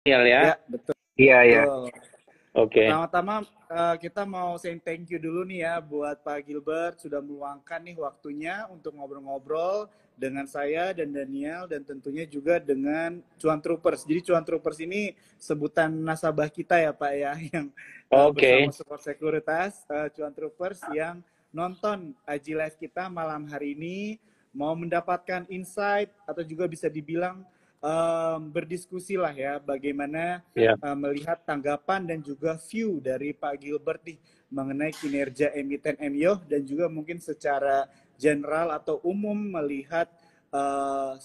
Daniel ya. Ya, betul. Iya, iya. Oke. Pertama-tama kita mau saying thank you dulu nih ya buat Pak Gilbert sudah meluangkan nih waktunya untuk ngobrol-ngobrol dengan saya dan Daniel dan tentunya juga dengan Cuan Troopers. Jadi Cuan Troopers ini sebutan nasabah kita ya Pak ya yang bersama Oke. support sekuritas Cuan Troopers yang nonton IG Live kita malam hari ini mau mendapatkan insight atau juga bisa dibilang berdiskusi lah ya bagaimana Ya. melihat tanggapan dan juga view dari Pak Gilbert nih mengenai kinerja emiten MIO dan juga mungkin secara general atau umum melihat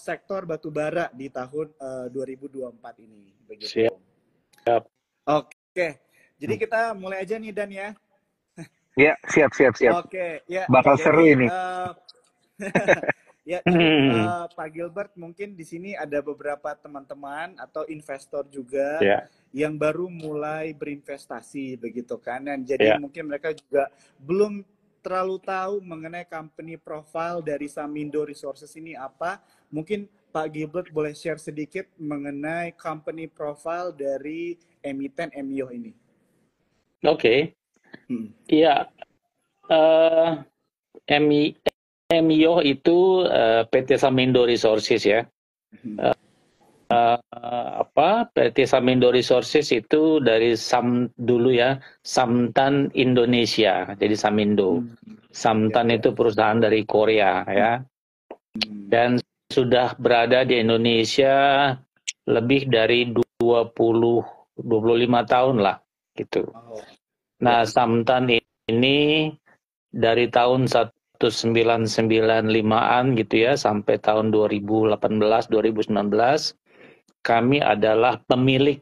sektor batubara di tahun 2024 ini begitu. Siap. Oke, jadi kita mulai aja nih Dan ya. Ya, siap. Oke, ya. Bakal seru Jadi ini. ya, jadi Pak Gilbert mungkin di sini ada beberapa teman-teman atau investor juga Ya. yang baru mulai berinvestasi begitu kan. Dan jadi Ya. mungkin mereka juga belum terlalu tahu mengenai company profile dari Samindo Resources ini apa. Mungkin Pak Gilbert boleh share sedikit mengenai company profile dari emiten MIO ini. Oke. Iya. MIO itu PT Samindo Resources ya. PT Samindo Resources itu dari dulu ya, Samtan Indonesia, jadi Samindo. Samtan itu perusahaan dari Korea ya, dan sudah berada di Indonesia lebih dari 25 tahun lah gitu. Nah, Samtan ini dari tahun 1995-an gitu ya sampai tahun 2018-2019 kami adalah pemilik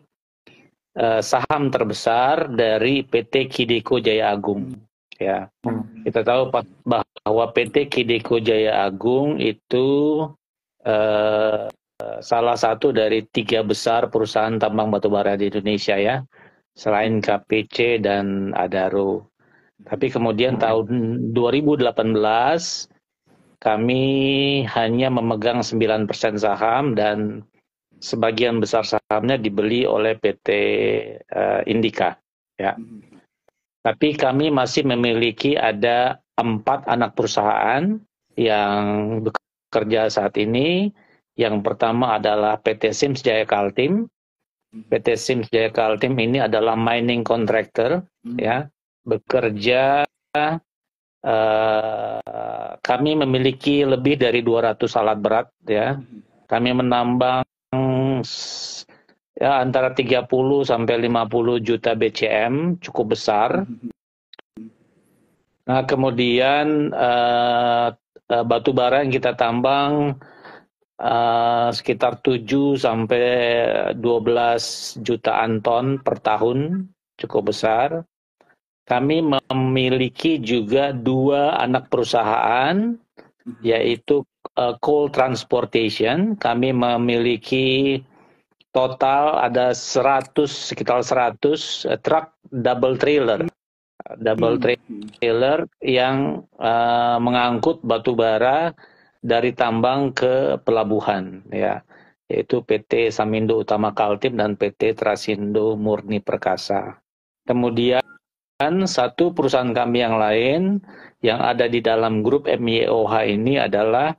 saham terbesar dari PT Kideko Jaya Agung ya. Kita tahu bahwa PT Kideko Jaya Agung itu salah satu dari 3 besar perusahaan tambang batubara di Indonesia ya, selain KPC dan Adaro. Tapi kemudian tahun 2018 kami hanya memegang 9% saham dan sebagian besar sahamnya dibeli oleh PT Indika ya. Tapi kami masih memiliki ada 4 anak perusahaan yang bekerja saat ini. Yang pertama adalah PT Sims Jaya Kaltim. PT Sims Jaya Kaltim ini adalah mining contractor ya. Bekerja kami memiliki lebih dari 200 alat berat ya. Kami menambang ya antara 30 sampai 50 juta BCM, cukup besar. Nah, kemudian batu bara yang kita tambang sekitar 7 sampai 12 jutaan ton per tahun, cukup besar. Kami memiliki juga 2 anak perusahaan, yaitu coal transportation. Kami memiliki total ada sekitar 100 truk double trailer yang mengangkut batu bara dari tambang ke pelabuhan ya, yaitu PT Samindo Utama Kaltim dan PT Trasindo Murni Perkasa. Kemudian satu perusahaan kami yang lain yang ada di dalam grup MIOH ini adalah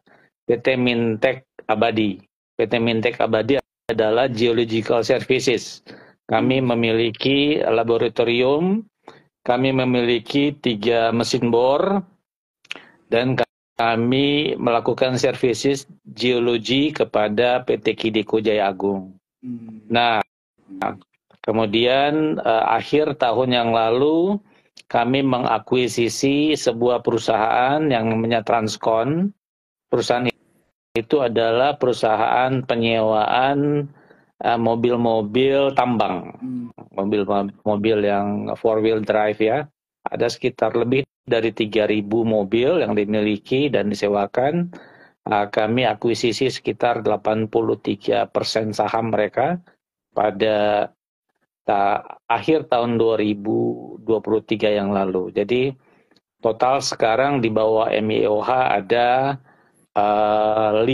PT Mintek Abadi. PT Mintek Abadi adalah Geological Services. Kami memiliki laboratorium, kami memiliki 3 mesin bor, dan kami melakukan services geologi kepada PT Kideko Jaya Agung. Nah, kemudian akhir tahun yang lalu kami mengakuisisi sebuah perusahaan yang namanya Transcon. Perusahaan itu adalah perusahaan penyewaan mobil-mobil tambang, mobil yang 4-wheel drive ya. Ada sekitar lebih dari 3.000 mobil yang dimiliki dan disewakan. Kami akuisisi sekitar 83% saham mereka pada akhir tahun 2023 yang lalu. Jadi total sekarang di bawah MIOH ada 5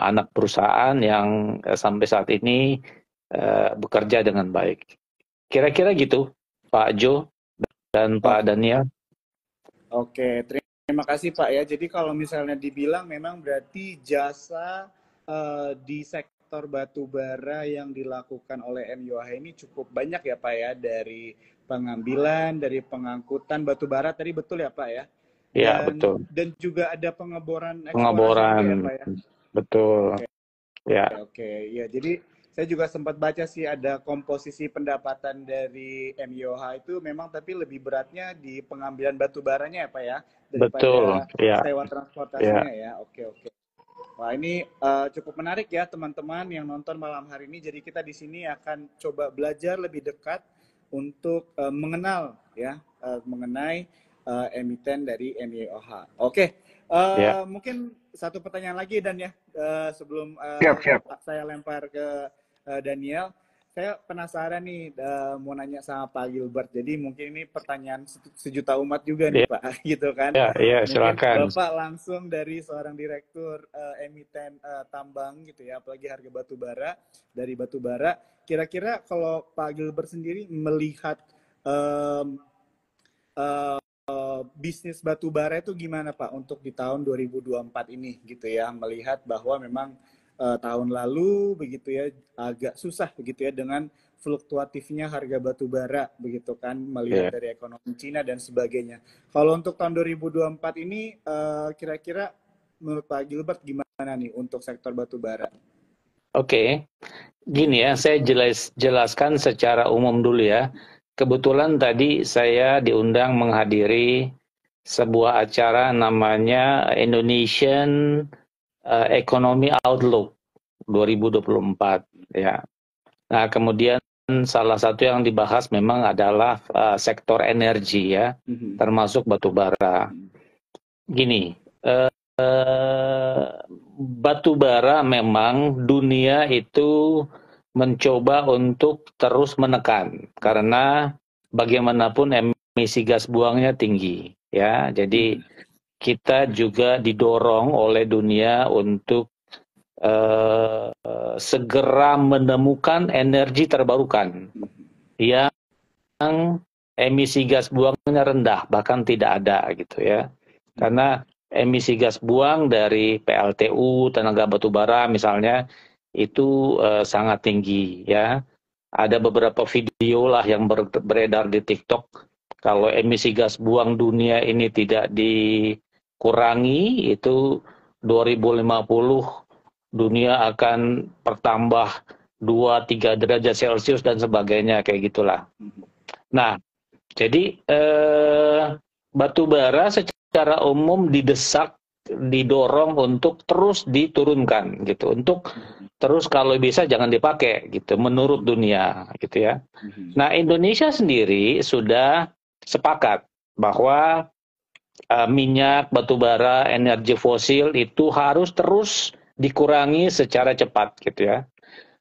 anak perusahaan yang sampai saat ini bekerja dengan baik. Kira-kira gitu, Pak Jo dan Oh, Pak Daniel. oke, terima kasih Pak ya. Jadi kalau misalnya dibilang memang berarti jasa di sektor batu bara yang dilakukan oleh MYOH ini cukup banyak ya Pak ya, dari pengambilan, dari pengangkutan batu bara tadi, betul ya Pak ya? Ya, Dan betul. juga ada pengeboran eksplorasi juga ya Pengeboran, Pak ya? betul. Oke. Ya, Oke, ya. Jadi saya juga sempat baca sih ada komposisi pendapatan dari MYOH itu memang tapi lebih beratnya di pengambilan batu baranya ya Pak ya, betul. daripada Ya, sewa ya, transportasinya ya. Oke, oke. Wah, ini cukup menarik ya teman-teman yang nonton malam hari ini. Jadi kita di sini akan coba belajar lebih dekat untuk mengenal ya mengenai emiten dari MYOH. Oke, ya. mungkin satu pertanyaan lagi dan ya sebelum Siap, siap. saya lempar ke Daniel, saya penasaran nih mau nanya sama Pak Gilbert. Jadi mungkin ini pertanyaan sejuta umat juga nih Ya, Pak, gitu kan? ya, ya, Mungkin silakan. Bapak langsung dari seorang direktur emiten tambang gitu ya, apalagi harga batu bara, dari batu bara. Kira-kira kalau Pak Gilbert sendiri melihat em, bisnis batu bara itu gimana Pak untuk di tahun 2024 ini gitu ya, melihat bahwa memang tahun lalu begitu ya agak susah begitu ya dengan fluktuatifnya harga batu bara begitu kan, melihat Ya. dari ekonomi Cina dan sebagainya. Kalau untuk tahun 2024 ini kira-kira menurut Pak Gilbert gimana nih untuk sektor batu bara? Oke, gini ya, saya jelaskan secara umum dulu ya. Kebetulan tadi saya diundang menghadiri sebuah acara namanya Indonesian Economy Outlook 2024 ya. Nah, kemudian salah satu yang dibahas memang adalah sektor energi ya, termasuk batu bara. Gini, batu bara memang dunia itu mencoba untuk terus menekan karena bagaimanapun emisi gas buangnya tinggi ya. Jadi kita juga didorong oleh dunia untuk segera menemukan energi terbarukan yang emisi gas buangnya rendah, bahkan tidak ada gitu ya. Karena emisi gas buang dari PLTU, tenaga batubara misalnya, itu sangat tinggi ya. Ada beberapa video lah yang beredar di TikTok, kalau emisi gas buang dunia ini tidak dikurangi, itu 2050 dunia akan bertambah 2-3 derajat Celcius dan sebagainya, kayak gitulah. Nah, jadi batu bara secara umum didorong untuk terus diturunkan gitu, untuk terus kalau bisa jangan dipakai gitu, menurut dunia gitu ya. Nah, Indonesia sendiri sudah sepakat bahwa minyak, batu bara, energi fosil itu harus terus dikurangi secara cepat gitu ya.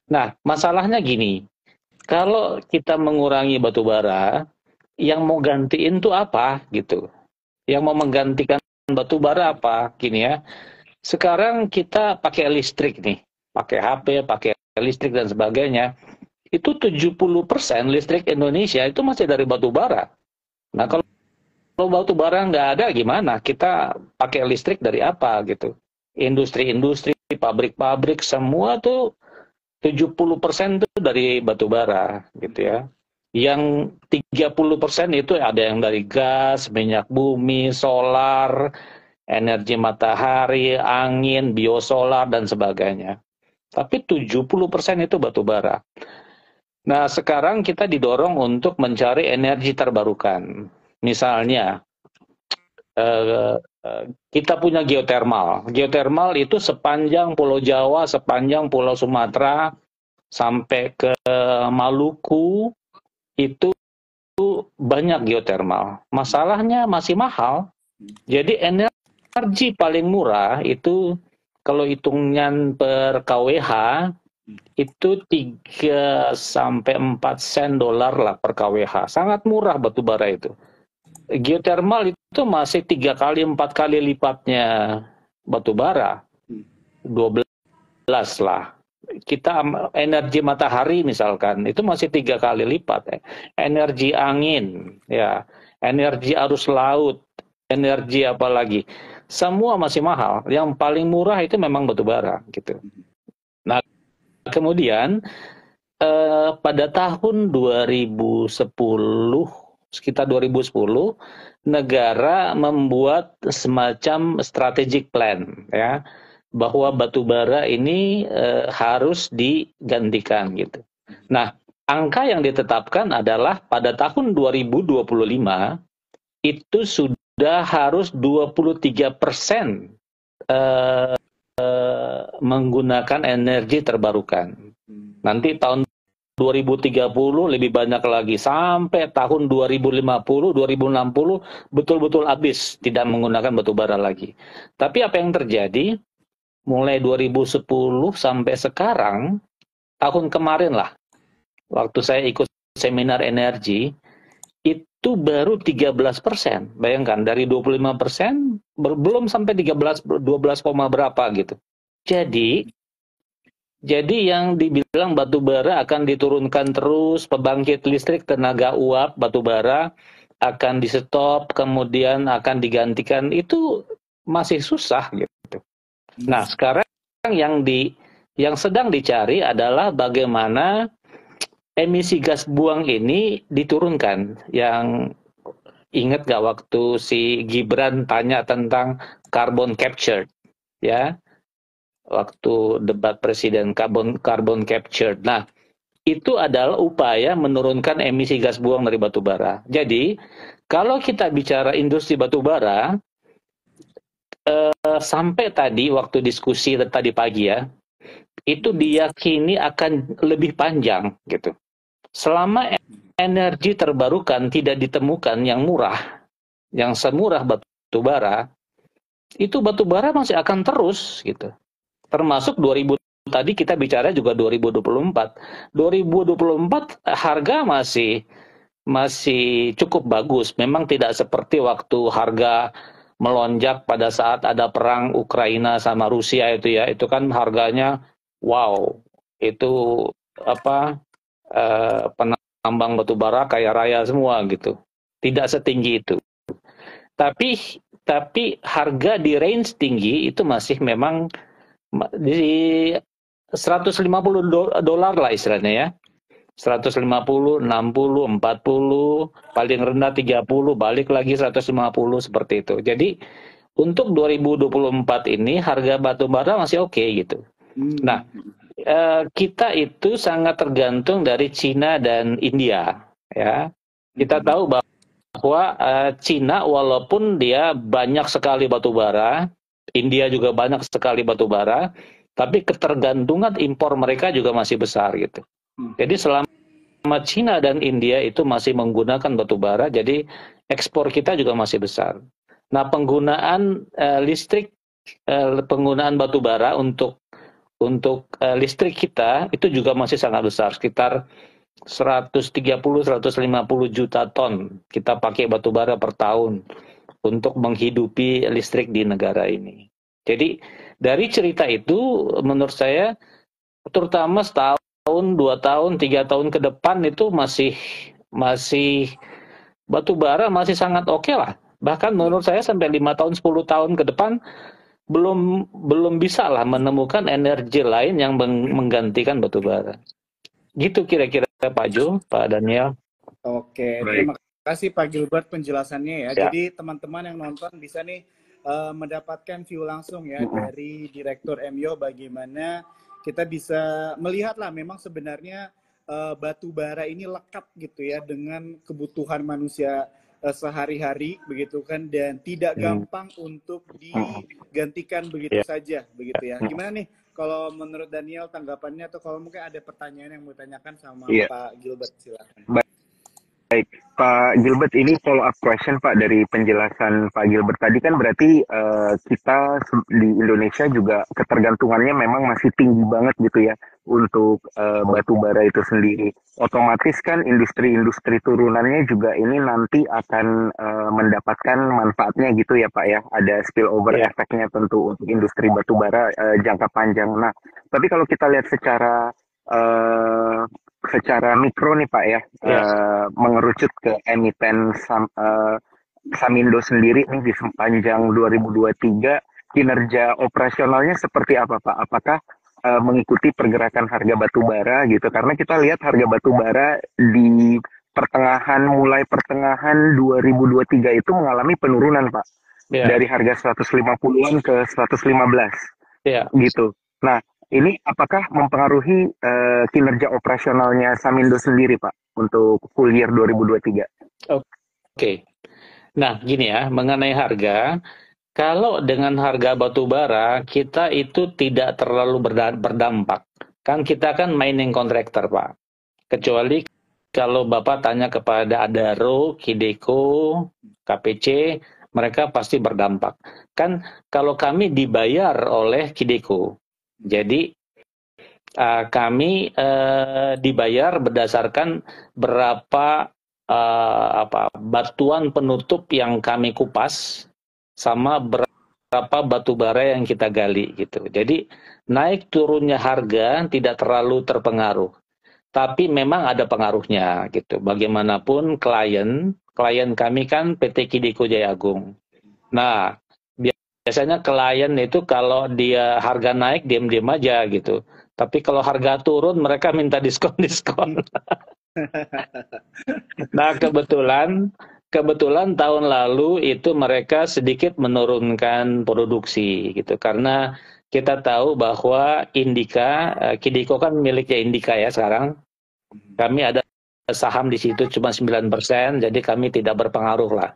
Nah, masalahnya gini, kalau kita mengurangi batu bara, yang mau gantiin tuh apa gitu? Yang mau menggantikan batu bara apa? Gini ya, sekarang kita pakai listrik nih, pakai HP, pakai listrik dan sebagainya. Itu 70% listrik Indonesia itu masih dari batu bara. Nah, kalau batu bara nggak ada gimana? Kita pakai listrik dari apa gitu? Industri-industri, pabrik-pabrik, semua tuh 70% itu dari batu bara gitu ya. Yang 30% itu ada yang dari gas, minyak bumi, solar, energi matahari, angin, biosolar dan sebagainya. Tapi 70% itu batu bara. Nah, sekarang kita didorong untuk mencari energi terbarukan. Misalnya kita punya geotermal. Geotermal itu sepanjang Pulau Jawa, sepanjang Pulau Sumatera, sampai ke Maluku, itu banyak geotermal. Masalahnya masih mahal. Jadi energi paling murah itu kalau hitungan per KWH itu 3 sampai 4 sen dolar lah per KWH. Sangat murah batu bara itu. Geotermal itu masih 3 kali 4 kali lipatnya batu bara. 12 lah energi matahari misalkan itu masih 3 kali lipat, energi angin, ya, energi arus laut, energi apalagi, semua masih mahal. Yang paling murah itu memang batu bara gitu. Nah, kemudian pada tahun 2010, sekitar 2010, negara membuat semacam strategic plan, ya, bahwa batu bara ini harus digantikan gitu. Nah, angka yang ditetapkan adalah pada tahun 2025 itu sudah harus 23% menggunakan energi terbarukan. Nanti tahun 2030 lebih banyak lagi, sampai tahun 2050, 2060 betul-betul habis, tidak menggunakan batu bara lagi. Tapi apa yang terjadi? Mulai 2010 sampai sekarang, tahun kemarin lah, waktu saya ikut seminar energi, itu baru 13%. Bayangkan, dari 25%, belum sampai 13, 12, berapa gitu. Jadi yang dibilang batu bara akan diturunkan terus, pembangkit listrik tenaga uap batu bara akan di stop, kemudian akan digantikan, itu masih susah gitu. Nah, sekarang yang sedang dicari adalah bagaimana emisi gas buang ini diturunkan. Yang ingat gak waktu si Gibran tanya tentang carbon capture, ya? Waktu debat presiden, carbon capture. Nah, itu adalah upaya menurunkan emisi gas buang dari batu bara. Jadi, kalau kita bicara industri batu bara, sampai tadi waktu diskusi tadi pagi ya, itu diyakini akan lebih panjang gitu. Selama energi terbarukan tidak ditemukan yang murah, yang semurah batu bara, itu batu bara masih akan terus gitu. Termasuk 2000 tadi kita bicara juga 2024. 2024 harga masih cukup bagus. Memang tidak seperti waktu harga melonjak pada saat ada perang Ukraina sama Rusia itu ya. Itu kan harganya wow. Itu apa, penambang batu bara kaya raya semua gitu. Tidak setinggi itu. Tapi harga di range tinggi itu masih memang di $150 lah istilahnya ya. 150, 60, 40, paling rendah 30, balik lagi 150, seperti itu. Jadi untuk 2024 ini harga batu bara masih oke gitu. Nah, kita itu sangat tergantung dari Cina dan India, ya. Kita tahu bahwa Cina walaupun dia banyak sekali batu bara, India juga banyak sekali batu bara, tapi ketergantungan impor mereka juga masih besar gitu. Jadi selama Cina dan India itu masih menggunakan batu bara, jadi ekspor kita juga masih besar. Nah, penggunaan penggunaan batu bara untuk listrik kita itu juga masih sangat besar, sekitar 130-150 juta ton kita pakai batu bara per tahun untuk menghidupi listrik di negara ini. Jadi dari cerita itu menurut saya, terutama setahun, 2 tahun, 3 tahun ke depan itu masih batu bara masih sangat oke lah. Bahkan menurut saya sampai 5 tahun, 10 tahun ke depan belum bisa lah menemukan energi lain yang menggantikan batu bara. Gitu kira-kira Pak Jo, Pak Daniel. Oke, terima kasih Pak Gilbert penjelasannya ya. Jadi teman-teman yang nonton bisa nih mendapatkan view langsung ya dari Direktur MYO, bagaimana kita bisa melihat lah memang sebenarnya batu bara ini lekat gitu ya dengan kebutuhan manusia sehari-hari begitu kan, dan tidak gampang untuk digantikan begitu saja begitu ya. Gimana nih kalau menurut Daniel tanggapannya, atau kalau mungkin ada pertanyaan yang mau ditanyakan sama Pak Gilbert, silakan. Baik. Pak Gilbert, ini follow up question Pak dari penjelasan Pak Gilbert tadi kan berarti kita di Indonesia juga ketergantungannya memang masih tinggi banget gitu ya untuk batu bara itu sendiri. Otomatis kan industri-industri turunannya juga ini nanti akan mendapatkan manfaatnya gitu ya Pak ya. Ada spillover Ya, efeknya tentu untuk industri batu bara jangka panjang. Nah, tapi kalau kita lihat eh, secara mikro nih Pak ya, ya. mengerucut ke emiten Samindo sendiri nih di sepanjang 2023, kinerja operasionalnya seperti apa Pak? Apakah mengikuti pergerakan harga batu bara gitu? Karena kita lihat harga batu bara di mulai pertengahan 2023 itu mengalami penurunan Pak. Ya, Dari harga 150-an ke 115 ya. gitu. Nah, ini apakah mempengaruhi kinerja operasionalnya Samindo sendiri, Pak, untuk full year 2023? Oke. Nah, gini ya, mengenai harga, kalau dengan harga batu bara, kita itu tidak terlalu berdampak. Kan kita kan mining contractor, Pak. Kecuali kalau Bapak tanya kepada Adaro, Kideko, KPC, mereka pasti berdampak. Kan kalau kami dibayar oleh Kideko, jadi kami dibayar berdasarkan berapa batuan penutup yang kami kupas sama berapa batu bara yang kita gali gitu. Jadi naik turunnya harga tidak terlalu terpengaruh. Tapi memang ada pengaruhnya gitu. Bagaimanapun klien kami kan PT Kidiko Jaya Agung. Nah, biasanya klien itu kalau dia harga naik diam-diam aja gitu. Tapi kalau harga turun mereka minta diskon-diskon. Nah, kebetulan tahun lalu itu mereka sedikit menurunkan produksi gitu karena kita tahu bahwa Kidiko kan miliknya Indika ya sekarang. Kami ada saham di situ cuma 9%, jadi kami tidak berpengaruh lah.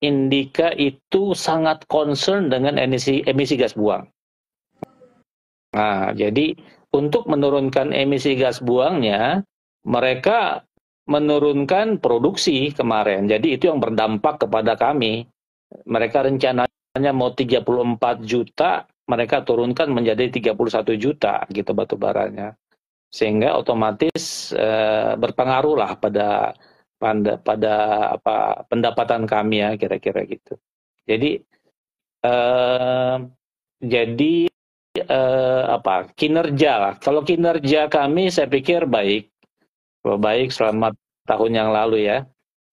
Indika itu sangat concern dengan emisi gas buang. Nah, jadi untuk menurunkan emisi gas buangnya, mereka menurunkan produksi kemarin. Jadi itu yang berdampak kepada kami. Mereka rencananya mau 34 juta, mereka turunkan menjadi 31 juta gitu batu baranya. Sehingga otomatis berpengaruh lah pada pendapatan kami ya kira-kira gitu. Jadi eh, kinerja lah. Kalau kinerja kami saya pikir baik selama tahun yang lalu ya.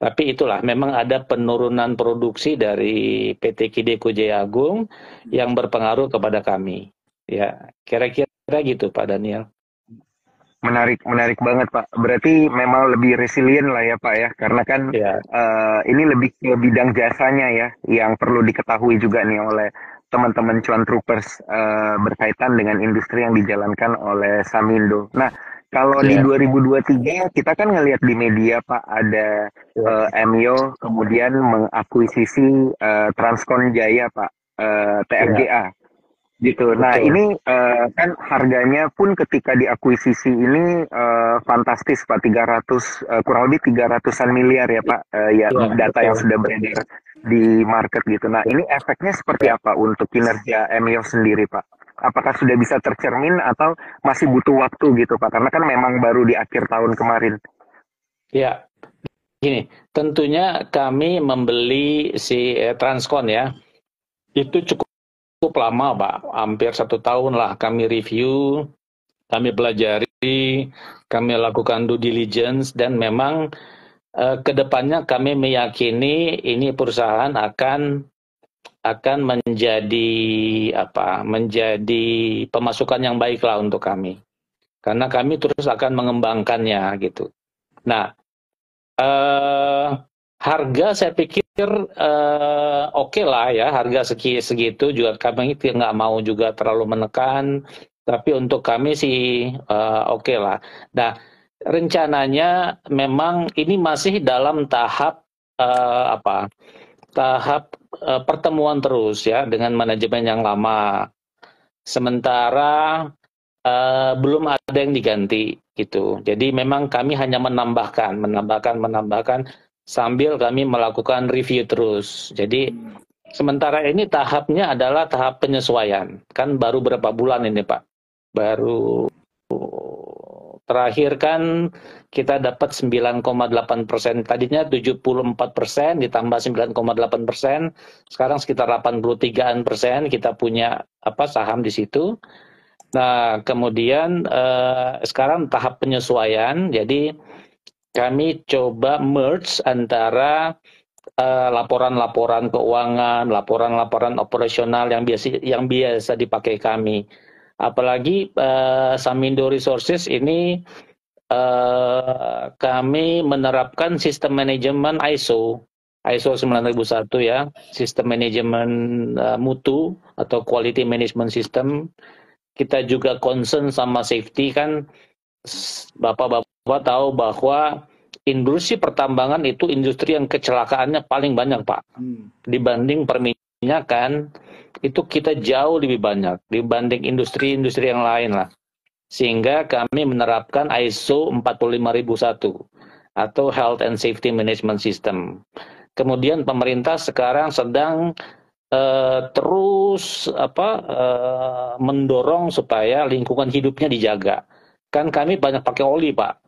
Tapi itulah memang ada penurunan produksi dari PT Kideko Jaya Agung yang berpengaruh kepada kami. Ya, kira-kira gitu Pak Daniel. Menarik, menarik banget, Pak. Berarti memang lebih resilient lah ya, Pak ya. Karena kan Ya, ini lebih ke bidang jasanya ya, yang perlu diketahui juga nih oleh teman-teman cuan troopers berkaitan dengan industri yang dijalankan oleh Samindo. Nah, kalau di ya, 2023 kita kan ngelihat di media Pak ada ya, Emio kemudian mengakuisisi Transkon Jaya Pak, ya, TRGA. Gitu. Nah, betul. ini kan harganya pun ketika diakuisisi ini fantastis Pak, 300 kurang lebih 300-an miliar ya Pak, ya Ya, data yang betul. sudah beredar di market gitu. Nah, ini efeknya seperti Ya. apa untuk kinerja Emio sendiri Pak? Apakah sudah bisa tercermin atau masih butuh waktu gitu Pak? Karena kan memang baru di akhir tahun kemarin. Ya, gini, tentunya kami membeli si Transkon ya, itu cukup lama Pak, hampir 1 tahun lah kami review, kami pelajari, kami lakukan due diligence, dan memang kedepannya kami meyakini ini perusahaan akan menjadi pemasukan yang baik lah untuk kami, karena kami terus akan mengembangkannya gitu. Nah, harga saya pikir oke lah ya, harga segitu juga kami nggak mau juga terlalu menekan, tapi untuk kami sih oke lah. Nah, rencananya memang ini masih dalam tahap pertemuan terus ya dengan manajemen yang lama. Sementara belum ada yang diganti gitu. Jadi memang kami hanya menambahkan sambil kami melakukan review terus. Jadi sementara ini tahapnya adalah tahap penyesuaian. Kan baru berapa bulan ini Pak? Baru terakhir kan kita dapat 9,8%. Tadinya 74% ditambah 9,8%. Sekarang sekitar 83% kita punya saham di situ. Nah, kemudian sekarang tahap penyesuaian. Jadi kami coba merge antara laporan-laporan keuangan, laporan-laporan operasional yang biasa dipakai kami. Apalagi Samindo Resources ini kami menerapkan sistem manajemen ISO 9001 ya, sistem manajemen mutu atau quality management system. Kita juga concern sama safety kan. Bapak-bapak tahu bahwa industri pertambangan itu industri yang kecelakaannya paling banyak Pak. Dibanding perminyakan itu kita jauh lebih banyak dibanding industri-industri yang lain lah. Sehingga kami menerapkan ISO 45001 atau Health and Safety Management System. Kemudian pemerintah sekarang sedang terus mendorong supaya lingkungan hidupnya dijaga. Kan kami banyak pakai oli Pak.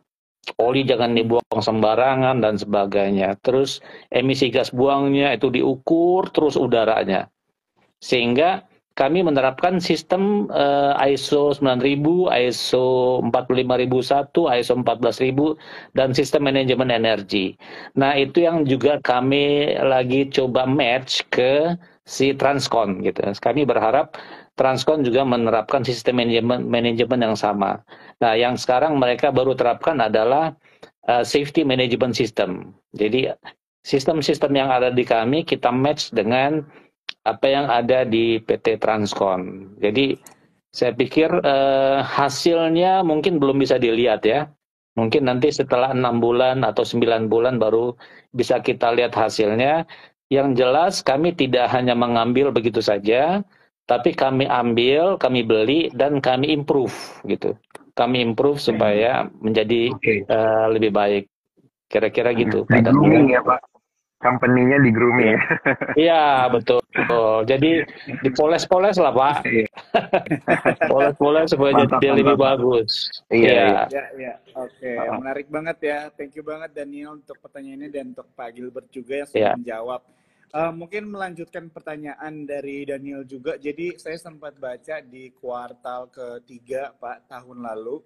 Oli jangan dibuang sembarangan dan sebagainya. Terus emisi gas buangnya itu diukur terus udaranya. Sehingga kami menerapkan sistem ISO 9000, ISO 45001, ISO 14000 dan sistem manajemen energi. Nah, itu yang juga kami lagi coba match ke si Transcon gitu. Kami berharap Transcon juga menerapkan sistem manajemen yang sama. Nah, yang sekarang mereka baru terapkan adalah safety management system. Jadi sistem-sistem yang ada di kami kita match dengan apa yang ada di PT Transcon. Jadi saya pikir hasilnya mungkin belum bisa dilihat ya. Mungkin nanti setelah 6 bulan atau 9 bulan baru bisa kita lihat hasilnya. Yang jelas kami tidak hanya mengambil begitu saja, tapi kami ambil, kami beli, dan kami improve gitu. Kami improve supaya menjadi lebih baik. Kira-kira gitu. Di grooming ya Pak? Company-nya di grooming ya? Iya, betul. Jadi dipoles-poles lah Pak. Poles-poles supaya jadi lebih bagus. Iya. Oke. Menarik banget ya. Thank you banget Daniel untuk pertanyaannya dan untuk Pak Gilbert juga yang sudah menjawab. Mungkin melanjutkan pertanyaan dari Daniel juga. Jadi saya sempat baca di kuartal ketiga Pak tahun lalu.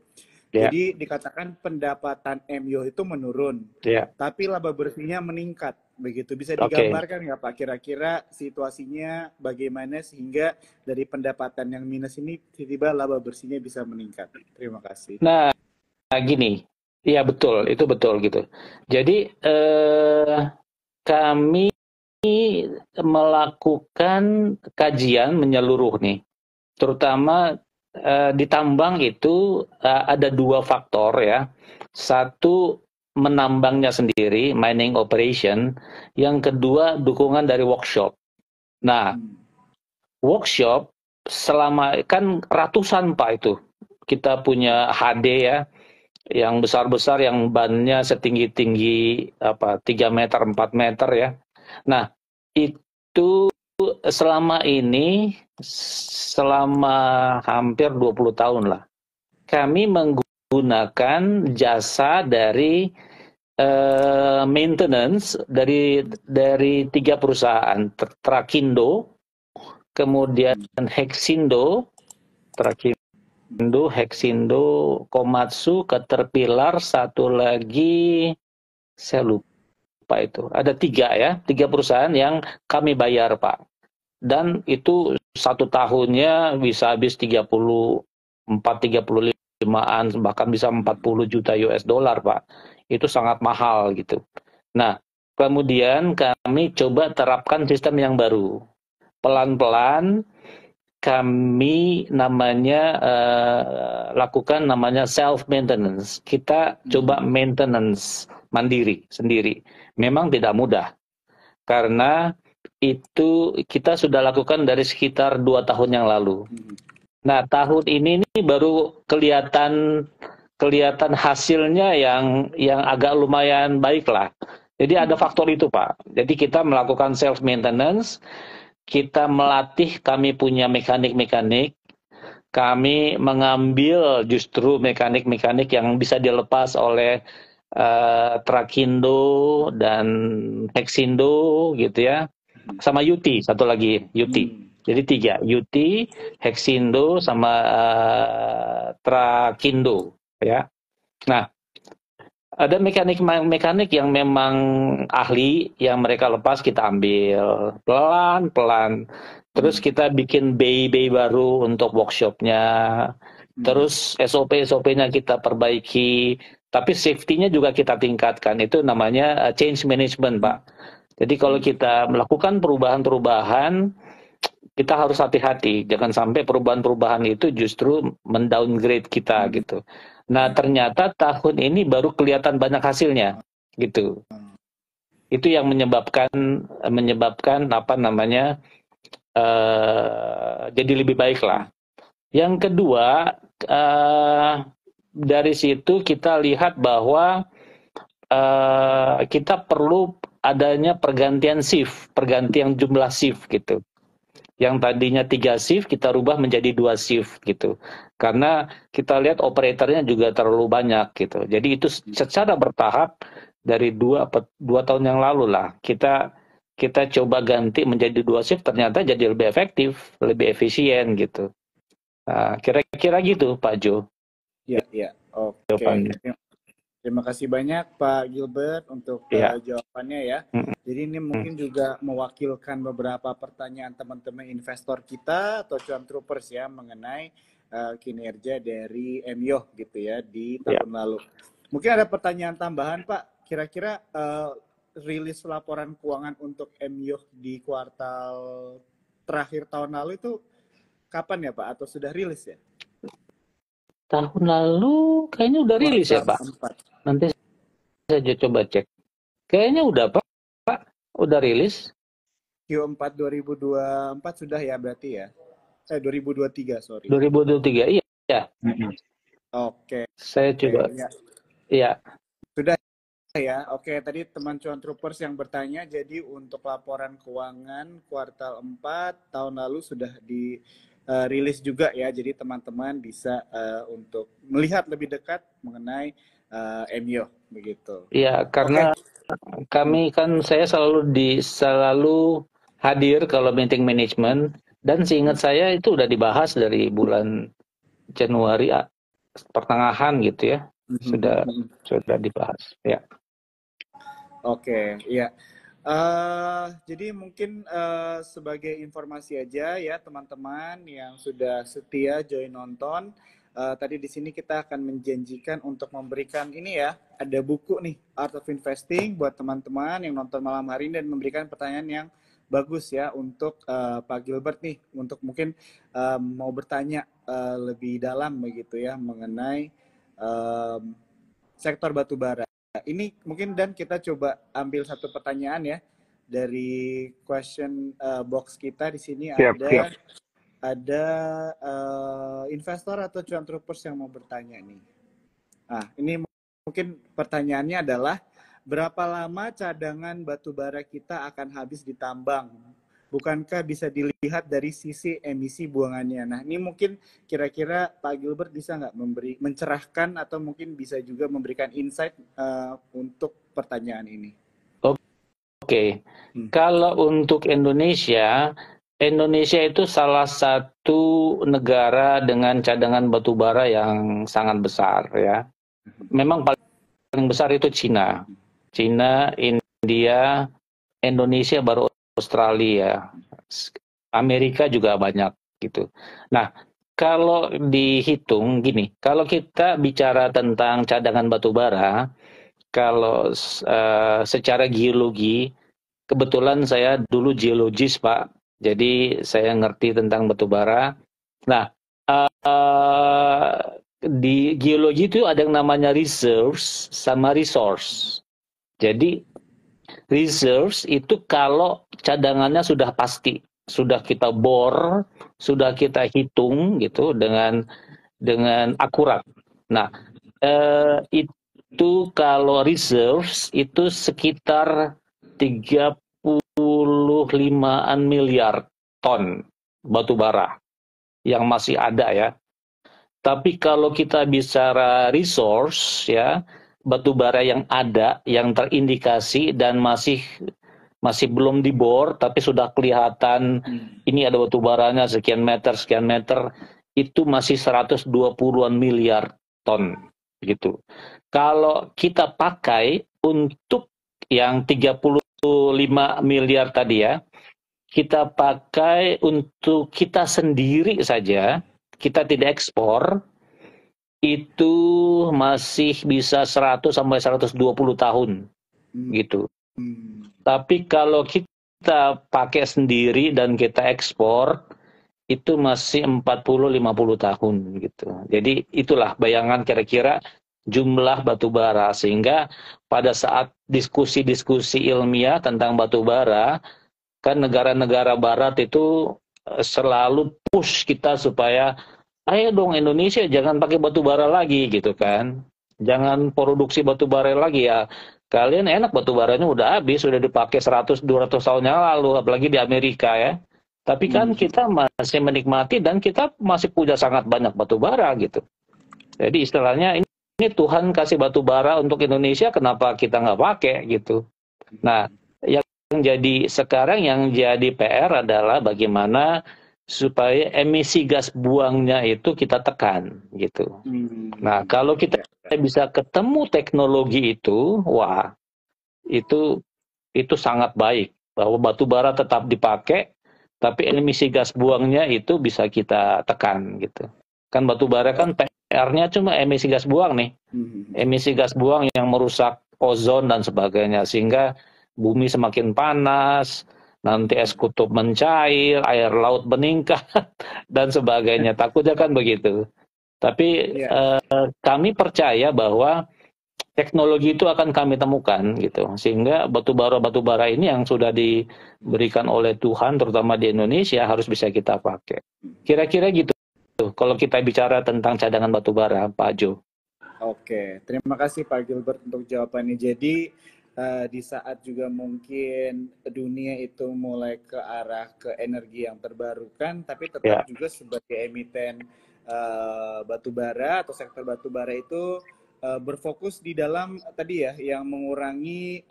Jadi dikatakan pendapatan MYO itu menurun, tapi laba bersihnya meningkat. Begitu bisa digambarkan nggak Pak kira-kira situasinya bagaimana sehingga dari pendapatan yang minus ini tiba-tiba laba bersihnya bisa meningkat. Terima kasih. Nah gini, iya betul, itu betul gitu. Jadi kami melakukan kajian menyeluruh nih, terutama di tambang itu ada dua faktor ya. Satu menambangnya sendiri, mining operation. Yang kedua dukungan dari workshop. Nah, workshop selama kan ratusan Pak itu. Kita punya HD ya, yang besar-besar yang bannya setinggi-tinggi 3 meter, 4 meter ya. Nah, itu selama ini, selama hampir 20 tahun lah, kami menggunakan jasa dari maintenance dari 3 perusahaan, Trakindo, kemudian Hexindo, Komatsu, Caterpillar, satu lagi saya lupa itu. Ada 3 ya, 3 perusahaan yang kami bayar Pak. Dan itu 1 tahunnya bisa habis 35-an, bahkan bisa 40 juta US dollar Pak. Itu sangat mahal gitu. Nah, kemudian kami coba terapkan sistem yang baru. Pelan-pelan kami lakukan namanya self maintenance. Kita coba maintenance mandiri sendiri. Memang tidak mudah. Karena itu kita sudah lakukan dari sekitar 2 tahun yang lalu. Nah, tahun ini nih baru kelihatan hasilnya yang agak lumayan baik lah. Jadi ada faktor itu, Pak. Jadi kita melakukan self maintenance, kita melatih, kami punya mekanik-mekanik, kami mengambil justru mekanik-mekanik yang bisa dilepas oleh Trakindo dan Hexindo gitu ya, sama Yuti, satu lagi Yuti. Jadi 3, Yuti, Hexindo, sama Trakindo ya. Nah, ada mekanik-mekanik yang memang ahli, yang mereka lepas kita ambil pelan-pelan. Terus kita bikin bay baru untuk workshopnya. Terus SOP-nya kita perbaiki. Tapi safety-nya juga kita tingkatkan. Itu namanya change management, Pak. Jadi kalau kita melakukan perubahan-perubahan, kita harus hati-hati. Jangan sampai perubahan-perubahan itu justru mendowngrade kita gitu. Nah, ternyata tahun ini baru kelihatan banyak hasilnya gitu. Itu yang menyebabkan apa namanya, jadi lebih baik lah. Yang kedua, dari situ kita lihat bahwa kita perlu adanya pergantian shift, pergantian jumlah shift gitu. Yang tadinya 3 shift kita rubah menjadi 2 shift gitu. Karena kita lihat operatornya juga terlalu banyak gitu. Jadi itu secara bertahap dari 2 tahun yang lalu lah. Kita coba ganti menjadi 2 shift, ternyata jadi lebih efektif, lebih efisien gitu. Nah, kira-kira gitu Pak Jo. Ya. Oke. Terima kasih banyak Pak Gilbert untuk jawabannya ya. Jadi ini mungkin juga mewakilkan beberapa pertanyaan teman-teman investor kita atau cuan troopers ya mengenai kinerja dari Emyoh gitu ya di tahun lalu. Mungkin ada pertanyaan tambahan Pak. Kira-kira rilis laporan keuangan untuk Emyoh di kuartal terakhir tahun lalu itu kapan ya Pak? Atau sudah rilis ya? Tahun lalu kayaknya udah rilis ya Pak. Nanti saya coba cek. Kayaknya udah Pak. Udah rilis. Q4 2024 sudah ya berarti ya? 2023 sorry. 2023 iya. Oke. Saya coba. Iya. Sudah ya. Oke, tadi teman cuan troopers yang bertanya, jadi untuk laporan keuangan kuartal 4 tahun lalu sudah dirilis juga ya. Jadi teman-teman bisa untuk melihat lebih dekat mengenai Emyoh begitu. Iya, karena kami kan saya selalu hadir kalau meeting management, dan seingat saya itu udah dibahas dari bulan Januari pertengahan gitu ya. Sudah dibahas ya. Oke, iya. Jadi mungkin sebagai informasi aja ya teman-teman yang sudah setia join nonton. Tadi di sini kita akan menjanjikan untuk memberikan ini ya, ada buku nih Art of Investing buat teman-teman yang nonton malam hari ini dan memberikan pertanyaan yang bagus ya untuk Pak Gilbert nih, untuk mungkin mau bertanya lebih dalam begitu ya mengenai sektor batubara. Ini mungkin dan kita coba ambil satu pertanyaan ya dari question box kita di sini. Ada investor atau cuan troopers yang mau bertanya nih. Nah, ini mungkin pertanyaannya adalah berapa lama cadangan batubara kita akan habis ditambang? Bukankah bisa dilihat dari sisi emisi buangannya? Nah, ini mungkin kira-kira Pak Gilbert bisa nggak mencerahkan atau mungkin bisa juga memberikan insight untuk pertanyaan ini? Oke. Kalau untuk Indonesia itu salah satu negara dengan cadangan batubara yang sangat besar ya. Memang paling besar itu Cina, India, Indonesia, baru Australia, Amerika juga banyak gitu. Nah, kalau dihitung gini, kalau kita bicara tentang cadangan batubara, kalau secara geologi, kebetulan saya dulu geologis Pak, jadi saya ngerti tentang batubara. Nah, di geologi itu ada yang namanya reserves sama resource. Jadi reserves itu kalau cadangannya sudah pasti. sudah kita bor, sudah kita hitung gitu dengan akurat. Nah, itu kalau reserves itu sekitar 35-an miliar ton batu bara yang masih ada ya. Tapi kalau kita bicara resource ya, batu bara yang ada, yang terindikasi dan masih belum dibor, tapi sudah kelihatan ini ada batu baranya sekian meter, itu masih 120-an miliar ton gitu. Kalau kita pakai untuk yang 35 miliar tadi ya, kita pakai untuk kita sendiri saja, kita tidak ekspor, itu masih bisa 100 sampai 120 tahun gitu. Tapi kalau kita pakai sendiri dan kita ekspor, itu masih 40-50 tahun gitu. Jadi itulah bayangan kira-kira jumlah batu bara, sehingga pada saat diskusi-diskusi ilmiah tentang batu bara, kan negara-negara barat itu selalu push kita supaya ayo dong Indonesia jangan pakai batu bara lagi gitu kan. Jangan produksi batu bara lagi ya. Kalian enak batu baranya udah habis, sudah dipakai 100-200 tahun yang lalu, apalagi di Amerika ya. Tapi kan kita masih menikmati dan kita masih punya sangat banyak batu bara gitu. Jadi istilahnya ini Tuhan kasih batu bara untuk Indonesia, kenapa kita nggak pakai gitu. Nah, yang jadi sekarang yang jadi PR adalah bagaimana supaya emisi gas buangnya itu kita tekan gitu. Nah, kalau kita bisa ketemu teknologi itu, wah, itu sangat baik bahwa batu bara tetap dipakai, tapi emisi gas buangnya itu bisa kita tekan gitu. Kan batu bara kan PR-nya cuma emisi gas buang nih. Emisi gas buang yang merusak ozon dan sebagainya, sehingga bumi semakin panas, nanti es kutub mencair, air laut meningkat, dan sebagainya. Takutnya kan begitu. Tapi kami percaya bahwa teknologi itu akan kami temukan gitu, sehingga batu bara ini yang sudah diberikan oleh Tuhan, terutama di Indonesia, harus bisa kita pakai. Kira-kira gitu. Kalau kita bicara tentang cadangan batu bara, Pak Jo. Oke, terima kasih Pak Gilbert untuk jawabannya. Jadi di saat juga mungkin dunia itu mulai ke arah ke energi yang terbarukan, tapi tetap juga sebagai emiten batu bara atau sektor batu bara itu berfokus di dalam tadi ya, yang mengurangi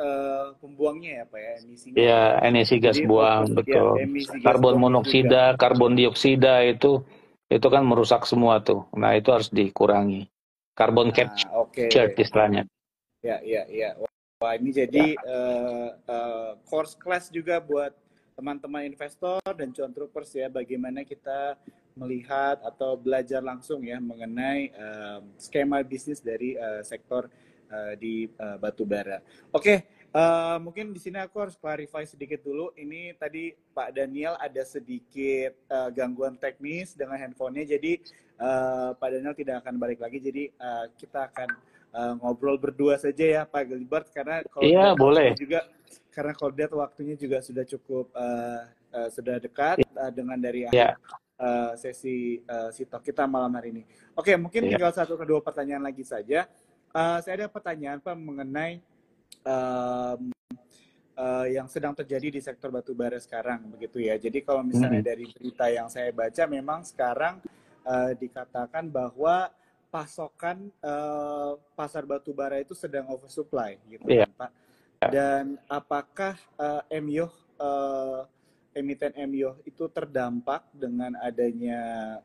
pembuangnya ya Pak ya, emisinya. Ya, emisi gas buang, betul. Karbon monoksida, karbon dioksida itu kan merusak semua tuh. Nah, itu harus dikurangi. Carbon capture istilahnya. Ya. Wah, ini jadi course class juga buat teman-teman investor dan cuan troopers ya, bagaimana kita melihat atau belajar langsung ya mengenai skema bisnis dari sektor di batu bara. Oke, mungkin di sini aku harus clarify sedikit dulu. Ini tadi Pak Daniel ada sedikit gangguan teknis dengan handphonenya, jadi Pak Daniel tidak akan balik lagi. Jadi kita akan ngobrol berdua saja ya Pak Gilbert, karena kalau boleh juga, karena kalau lihat waktunya juga sudah cukup sudah dekat dengan dari akhir sesi talk kita malam hari ini. Oke, mungkin tinggal satu ke dua pertanyaan lagi saja. Saya ada pertanyaan Pak mengenai yang sedang terjadi di sektor batu bara sekarang begitu ya. Jadi kalau misalnya dari berita yang saya baca, memang sekarang dikatakan bahwa pasokan pasar batu bara itu sedang oversupply gitu kan Pak. Dan apakah MYOH emiten MYOH itu terdampak dengan adanya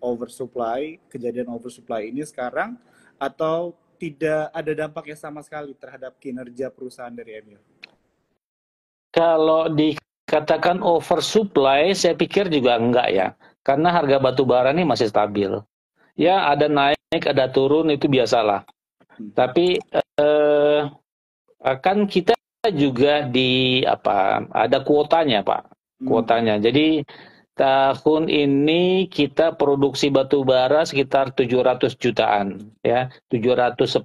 oversupply, kejadian oversupply ini sekarang, atau tidak ada dampaknya sama sekali terhadap kinerja perusahaan dari MYOH? Kalau dikatakan oversupply, saya pikir juga enggak ya, karena harga batu bara ini masih stabil. Ya, ada naik, ada turun, itu biasalah. Tapi kan kita juga ada kuotanya Pak, kuotanya. Jadi tahun ini kita produksi batu bara sekitar 700 jutaan, ya, 710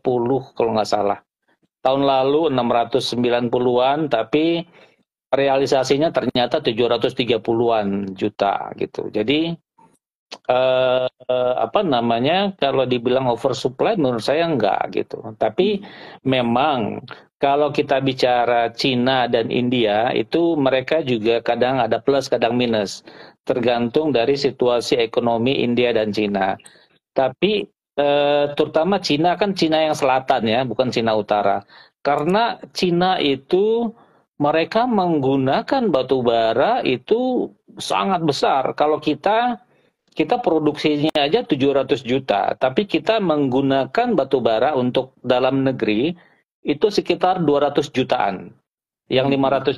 kalau nggak salah. Tahun lalu 690-an, tapi realisasinya ternyata 730-an juta gitu. Jadi apa namanya, kalau dibilang oversupply menurut saya enggak gitu. Tapi memang kalau kita bicara Cina dan India itu mereka juga kadang ada plus kadang minus, tergantung dari situasi ekonomi India dan Cina. Tapi terutama Cina, kan Cina yang selatan ya, bukan Cina utara. Karena Cina itu mereka menggunakan batu bara itu sangat besar. Kalau kita produksinya aja 700 juta, tapi kita menggunakan batu bara untuk dalam negeri itu sekitar 200 jutaan. Yang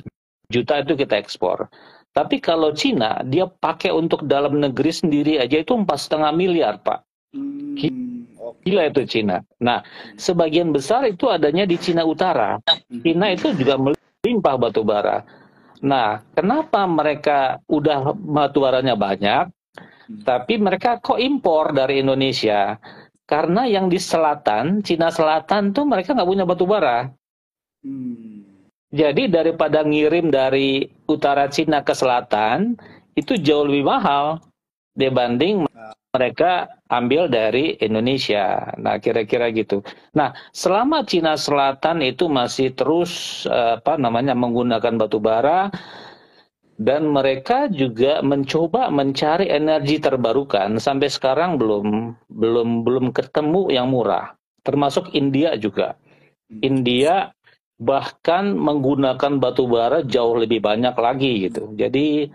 500 juta itu kita ekspor. Tapi kalau Cina, dia pakai untuk dalam negeri sendiri aja itu 4,5 miliar, Pak. Gila itu Cina. Nah, sebagian besar itu adanya di Cina Utara. Cina itu juga melimpah batu bara. Nah, kenapa mereka udah batu baranya banyak, tapi mereka kok impor dari Indonesia? Karena yang di selatan, Cina Selatan tuh mereka nggak punya batu bara. Jadi daripada ngirim dari utara Cina ke selatan, itu jauh lebih mahal dibanding mereka ambil dari Indonesia. Nah, kira-kira gitu. Nah, selama Cina Selatan itu masih terus menggunakan batu bara, dan mereka juga mencoba mencari energi terbarukan, sampai sekarang belum ketemu yang murah. Termasuk India juga. India bahkan menggunakan batu bara jauh lebih banyak lagi gitu. Jadi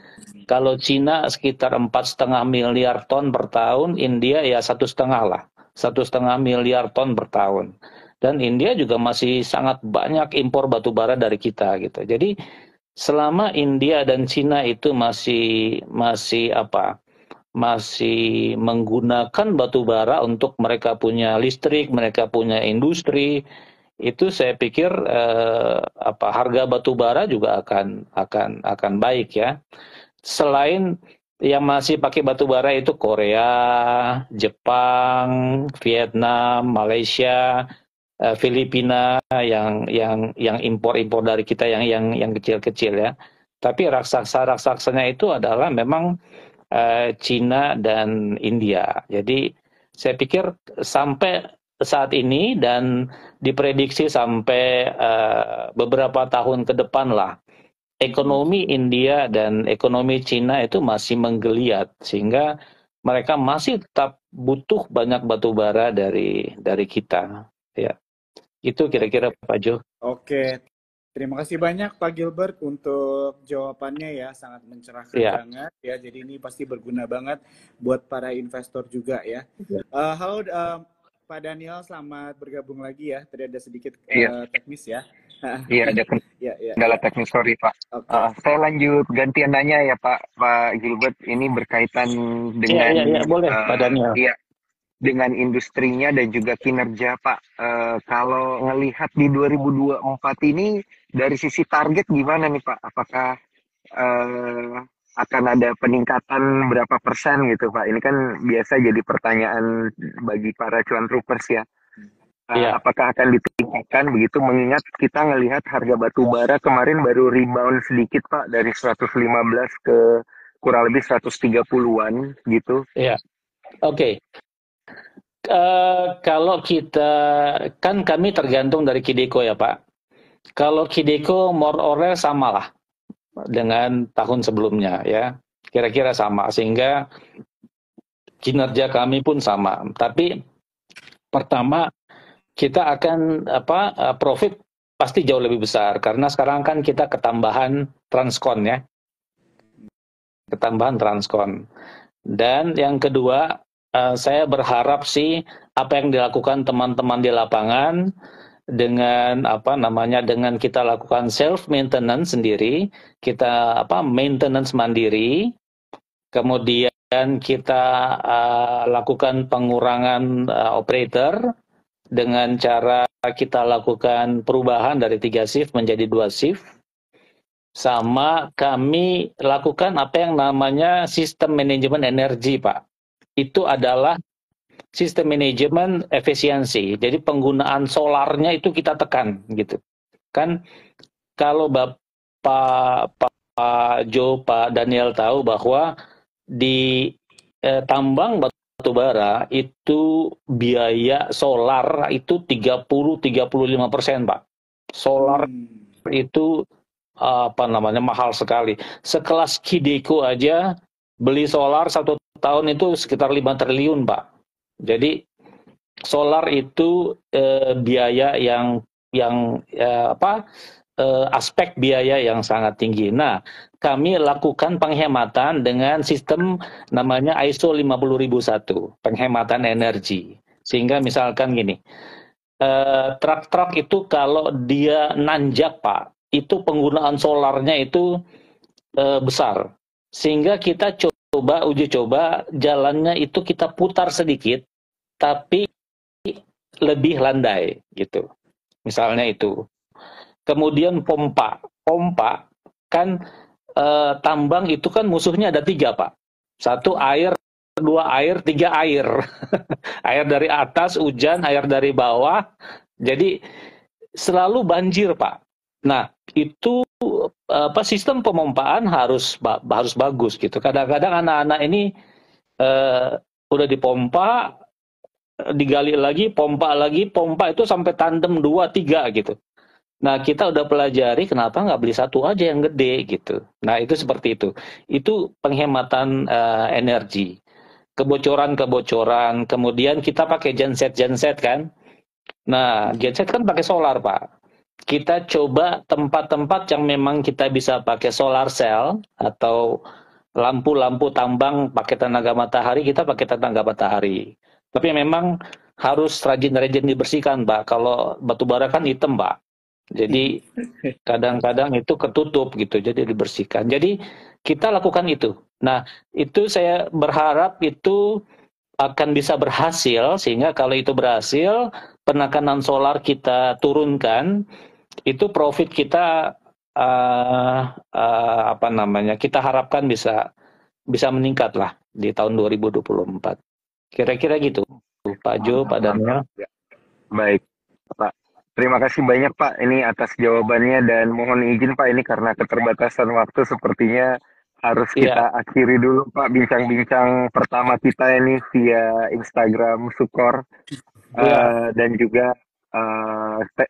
kalau Cina sekitar 4,5 miliar ton per tahun, India ya 1,5 lah, 1,5 miliar ton per tahun. Dan India juga masih sangat banyak impor batu bara dari kita gitu. Jadi selama India dan Cina itu masih menggunakan batu bara untuk mereka punya listrik, mereka punya industri, itu saya pikir harga batu bara juga akan baik ya. Selain yang masih pakai batu bara itu Korea, Jepang, Vietnam, Malaysia, Filipina yang impor dari kita yang kecil-kecil ya. Tapi raksasa-raksasanya itu adalah memang Cina dan India. Jadi saya pikir sampai saat ini dan diprediksi sampai beberapa tahun ke depan lah, ekonomi India dan ekonomi Cina itu masih menggeliat, sehingga mereka masih tetap butuh banyak batu bara dari kita. Ya, itu kira-kira Pak Jo. Oke, terima kasih banyak Pak Gilbert untuk jawabannya ya, sangat mencerahkan banget ya. Jadi ini pasti berguna banget buat para investor juga ya. Halo Pak Daniel, selamat bergabung lagi ya. Tadi ada sedikit teknis ya. Iya, ada kendala teknis, sorry Pak. Saya lanjut gantian nanya ya Pak Gilbert. Ini berkaitan dengan boleh Pak Daniel. Iya, dengan industrinya dan juga kinerja Pak. Kalau ngelihat di 2024 ini dari sisi target gimana nih Pak? Apakah akan ada peningkatan berapa persen gitu Pak? Ini kan biasa jadi pertanyaan bagi para cuan troopers ya. Apakah akan ditingkatkan begitu, mengingat kita ngelihat harga batu bara kemarin baru rebound sedikit Pak, dari 115 ke kurang lebih 130-an gitu. Iya. Oke. Kalau kita, kan kami tergantung dari Kideko ya Pak. Kalau Kideko more or less sama lah dengan tahun sebelumnya ya, kira-kira sama, sehingga kinerja kami pun sama. Tapi pertama kita akan profit pasti jauh lebih besar, karena sekarang kan kita ketambahan Transcon ya, ketambahan Transcon. Dan yang kedua, saya berharap sih apa yang dilakukan teman-teman di lapangan dengan dengan kita lakukan self maintenance sendiri, kita maintenance mandiri, kemudian kita lakukan pengurangan operator dengan cara kita lakukan perubahan dari 3 shift menjadi 2 shift, sama kami lakukan apa yang namanya sistem manajemen energi Pak. Itu adalah sistem manajemen efisiensi. Jadi penggunaan solarnya itu kita tekan gitu. Kan kalau Pak Jo, Pak Daniel tahu bahwa di tambang batu bara itu biaya solar itu 30-35%, Pak. Solar itu mahal sekali. Sekelas Kideko aja beli solar 1 tahun itu sekitar 5 triliun, Pak. Jadi solar itu biaya yang aspek biaya yang sangat tinggi. Nah, kami lakukan penghematan dengan sistem namanya ISO 50001, penghematan energi. Sehingga misalkan gini, truk-truk itu kalau dia nanjak, Pak, itu penggunaan solarnya itu besar. Sehingga kita uji coba jalannya itu kita putar sedikit, tapi lebih landai gitu. Misalnya itu. Kemudian pompa kan tambang itu kan musuhnya ada 3, Pak. 1 air, 2 air, 3 air. Air dari atas, hujan, air dari bawah. Jadi selalu banjir, Pak. Nah, itu sistem pemompaan harus bagus gitu. Kadang-kadang anak-anak ini udah dipompa, digali lagi, pompa itu sampai tandem 2, 3 gitu. Nah, kita udah pelajari kenapa nggak beli 1 aja yang gede gitu. Nah, itu seperti itu. Itu penghematan energi. Kebocoran, kemudian kita pakai genset kan. Nah, genset kan pakai solar, Pak. Kita coba tempat-tempat yang memang kita bisa pakai solar cell atau lampu-lampu tambang pakai tenaga matahari, kita pakai tenaga matahari. Tapi memang harus rajin-rajin dibersihkan, Pak. Kalau batu bara kan hitam, Pak. Jadi kadang-kadang itu ketutup gitu, jadi dibersihkan. Jadi kita lakukan itu. Nah, itu saya berharap itu akan bisa berhasil, sehingga kalau itu berhasil, penekanan solar kita turunkan, itu profit kita kita harapkan bisa meningkat lah di tahun 2024. Kira-kira gitu, Pak Jo, Pak Daniel. Baik, Pak. Terima kasih banyak, Pak, ini atas jawabannya, dan mohon izin, Pak, ini karena keterbatasan waktu sepertinya harus kita akhiri dulu, Pak, bincang-bincang pertama kita ini via Instagram Sukor. Dan juga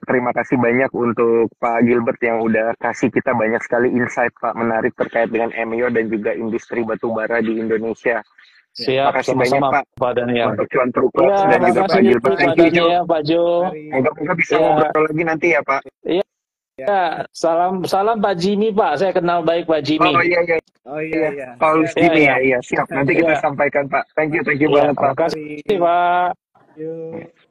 terima kasih banyak untuk Pak Gilbert yang udah kasih kita banyak sekali insight, Pak, menarik terkait dengan MEO dan juga industri batubara di Indonesia. Siap, makasih sama-sama banyak, Pak Daniel. untuk Cuan Truckers dan juga Pak Gilbert. Pak Daniel, Pak Jo. Moga-moga bisa ngobrol lagi nanti ya, Pak. Iya. Ya, salam Pak Jimmy, Pak. Saya kenal baik Pak Jimmy. Oh iya. Paulus Jimmy ya, siap. Nanti kita sampaikan, Pak. Thank you banget, Pak. Terima kasih, Pak. Yuk.